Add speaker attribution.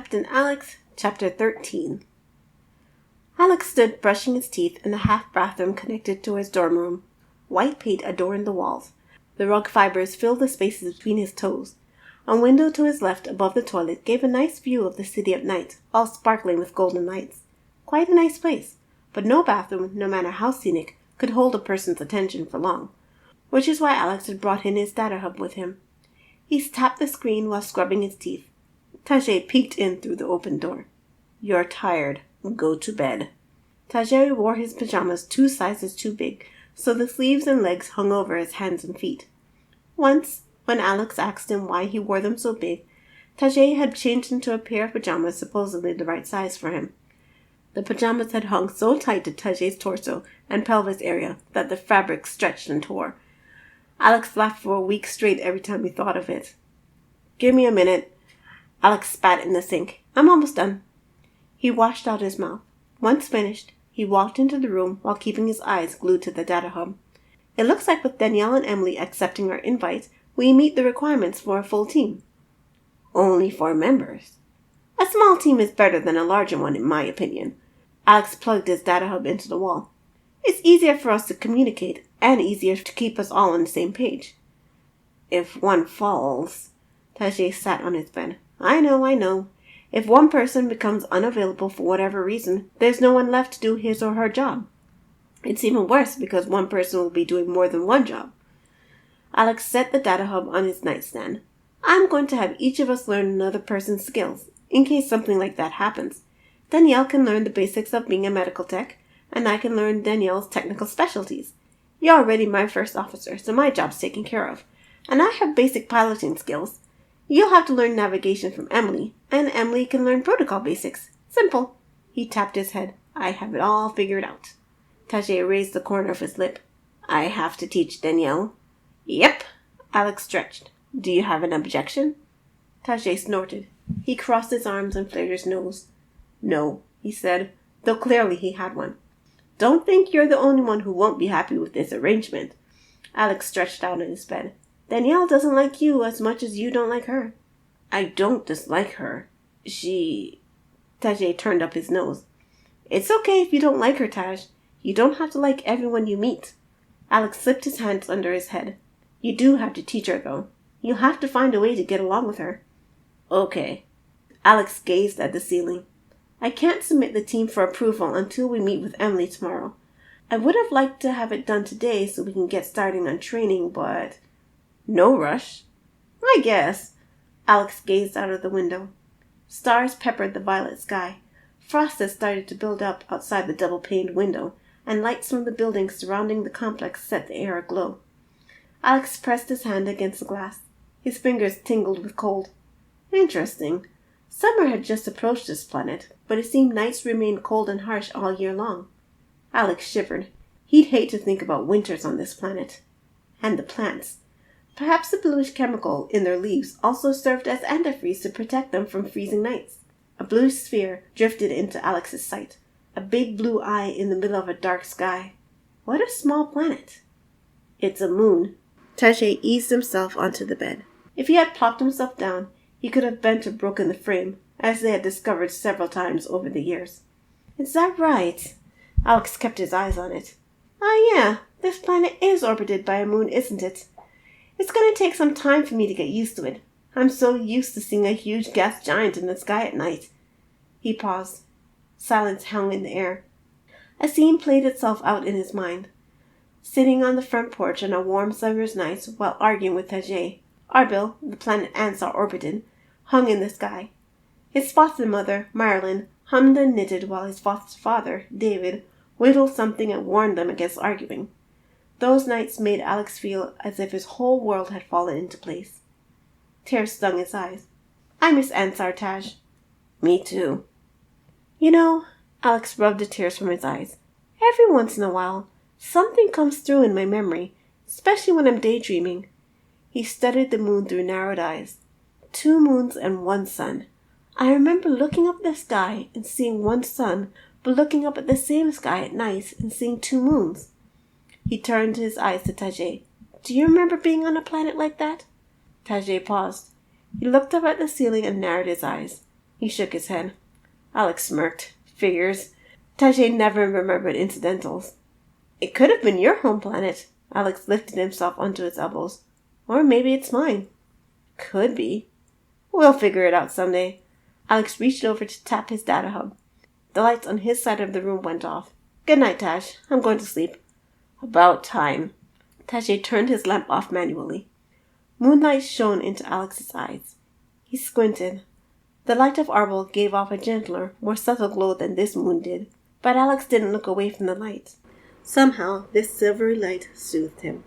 Speaker 1: Captain Alex, Chapter 13. Alex stood brushing his teeth in the half-bathroom connected to his dorm room. White paint adorned the walls. The rug fibers filled the spaces between his toes. A window to his left above the toilet gave a nice view of the city at night, all sparkling with golden lights. Quite a nice place, but no bathroom, no matter how scenic, could hold a person's attention for long, which is why Alex had brought in his data hub with him. He tapped the screen while scrubbing his teeth. Tajay peeked in through the open door. "You're tired. Go to bed." Tajay wore his pajamas 2 sizes too big, so the sleeves and legs hung over his hands and feet. Once, when Alex asked him why he wore them so big, Tajay had changed into a pair of pajamas supposedly the right size for him. The pajamas had hung so tight to Tajay's torso and pelvis area that the fabric stretched and tore. Alex laughed for a week straight every time he thought of it. "Give me a minute." Alex spat in the sink. "I'm almost done." He washed out his mouth. Once finished, he walked into the room while keeping his eyes glued to the data hub. "It looks like with Danielle and Emily accepting our invite, we meet the requirements for a full team." "Only 4 members." "A small team is better than a larger one, in my opinion." Alex plugged his data hub into the wall. "It's easier for us to communicate, and easier to keep us all on the same page." "If one falls..." Tajay sat on his bed. I know. If one person becomes unavailable for whatever reason, there's no one left to do his or her job. It's even worse because one person will be doing more than one job." Alex set the data hub on his nightstand. "I'm going to have each of us learn another person's skills, in case something like that happens. Danielle can learn the basics of being a medical tech, and I can learn Danielle's technical specialties. You're already my first officer, so my job's taken care of. And I have basic piloting skills. You'll have to learn navigation from Emily, and Emily can learn protocol basics. Simple." He tapped his head. "I have it all figured out." Tajay raised the corner of his lip. "I have to teach Danielle?" "Yep." Alex stretched. "Do you have an objection?" Tajay snorted. He crossed his arms and flared his nose. "No," he said, though clearly he had one. "Don't think you're the only one who won't be happy with this arrangement." Alex stretched out in his bed. "Danielle doesn't like you as much as you don't like her." "I don't dislike her. She..." Tajay turned up his nose. "It's okay if you don't like her, Taj. You don't have to like everyone you meet." Alex slipped his hands under his head. "You do have to teach her, though. You'll have to find a way to get along with her." "Okay." Alex gazed at the ceiling. "I can't submit the team for approval until we meet with Emily tomorrow. I would have liked to have it done today so we can get starting on training, but..." "No rush." "I guess." Alex gazed out of the window. Stars peppered the violet sky. Frost had started to build up outside the double-paned window, and lights from the buildings surrounding the complex set the air aglow. Alex pressed his hand against the glass. His fingers tingled with cold. Interesting. Summer had just approached this planet, but it seemed nights remained cold and harsh all year long. Alex shivered. He'd hate to think about winters on this planet. And the plants. Perhaps the bluish chemical in their leaves also served as antifreeze to protect them from freezing nights. A blue sphere drifted into Alex's sight, a big blue eye in the middle of a dark sky. What a small planet. "It's a moon." Tajay eased himself onto the bed. If he had plopped himself down, he could have bent or broken the frame, as they had discovered several times over the years. "Is that right?" Alex kept his eyes on it. "Oh yeah, this planet is orbited by a moon, isn't it? It's going to take some time for me to get used to it. I'm so used to seeing a huge gas giant in the sky at night." He paused. Silence hung in the air. A scene played itself out in his mind. Sitting on the front porch on a warm summer's night while arguing with Tajay, Arbil, the planet Ansar orbited, hung in the sky. His foster mother, Marilyn, hummed and knitted while his foster father, David, whittled something and warned them against arguing. Those nights made Alex feel as if his whole world had fallen into place. Tears stung his eyes. "I miss Ansar, Taj." "Me too." "You know," Alex rubbed the tears from his eyes, "every once in a while, something comes through in my memory, especially when I'm daydreaming." He studied the moon through narrowed eyes. 2 moons and 1 sun. I remember looking up at the sky and seeing 1 sun, but looking up at the same sky at night and seeing 2 moons. He turned his eyes to Tajay. "Do you remember being on a planet like that?" Tajay paused. He looked up at the ceiling and narrowed his eyes. He shook his head. Alex smirked. Figures. Tajay never remembered incidentals. It could have been your home planet. Alex lifted himself onto his elbows. Or maybe it's mine. Could be. We'll figure it out someday. Alex reached over to tap his data hub. The lights on his side of the room went off. Good night, Taj. I'm going to sleep. About time. Tajay turned his lamp off manually. Moonlight shone into Alex's eyes. He squinted. The light of Arbol gave off a gentler, more subtle glow than this moon did, but Alex didn't look away from the light. Somehow, this silvery light soothed him.